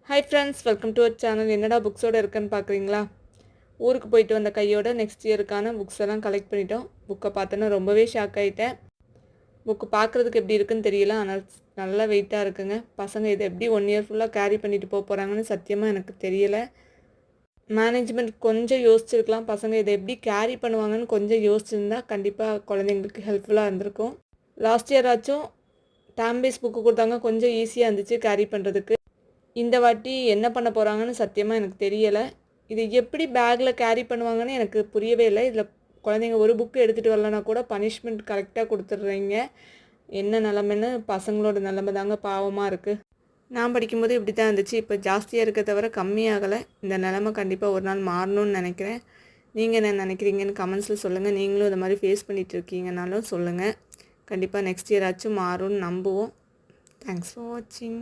Hi friends, welcome to our channel. என்னடா புக்ஸோடு இருக்குன்னு பார்க்குறீங்களா? ஊருக்கு போயிட்டு வந்த கையோட நெக்ஸ்ட் இயருக்கான புக்ஸ் எல்லாம் கலெக்ட் பண்ணிட்டோம். புக்கை பார்த்தோன்னா ரொம்பவே ஷாக் ஆகிட்டேன். புக்கு பார்க்குறதுக்கு எப்படி இருக்குன்னு தெரியல, ஆனால் நல்லா வெயிட்டாக இருக்குங்க. பசங்க இதை எப்படி 1 இயர் ஃபுல்லாக கேரி பண்ணிட்டு போக போகிறாங்கன்னு சத்தியமாக எனக்கு தெரியலை. மேனேஜ்மெண்ட் கொஞ்சம் யோசிச்சிருக்கலாம். பசங்க இதை எப்படி கேரி பண்ணுவாங்கன்னு கொஞ்சம் யோசிச்சிருந்தா கண்டிப்பாக குழந்தைங்களுக்கு ஹெல்ப்ஃபுல்லாக இருந்திருக்கும். லாஸ்ட் இயர் ஆச்சும் டேம் பேஸ் புக்கு கொடுத்தாங்க, கொஞ்சம் ஈஸியாக இருந்துச்சு கேரி பண்ணுறதுக்கு. இந்த வாட்டி என்ன பண்ண போகிறாங்கன்னு சத்தியமாக எனக்கு தெரியலை. இது எப்படி பேக்கில் கேரி பண்ணுவாங்கன்னு எனக்கு புரியவே இல்லை. இதில் குழந்தைங்க ஒரு புக்கு எடுத்துகிட்டு வரலனா கூட பனிஷ்மெண்ட் கரெக்டாக கொடுத்துட்றீங்க. என்ன நிலமைன்னு பசங்களோட நிலமை தாங்க பாவமாக இருக்குது. நான் படிக்கும்போது இப்படி தான் இருந்துச்சு. இப்போ ஜாஸ்தியாக இருக்க தவிர கம்மியாகலை. இந்த நிலமை கண்டிப்பாக ஒரு நாள் மாறணும்னு நினைக்கிறேன். நீங்கள் என்ன நினைக்கிறீங்கன்னு கமெண்ட்ஸில் சொல்லுங்கள். நீங்களும் இந்த மாதிரி ஃபேஸ் பண்ணிகிட்டு இருக்கீங்கனாலும் சொல்லுங்கள். கண்டிப்பாக நெக்ஸ்ட் இயர் ஆச்சும் மாறும்னு நம்புவோம். தேங்க்ஸ் ஃபார் வாட்சிங்.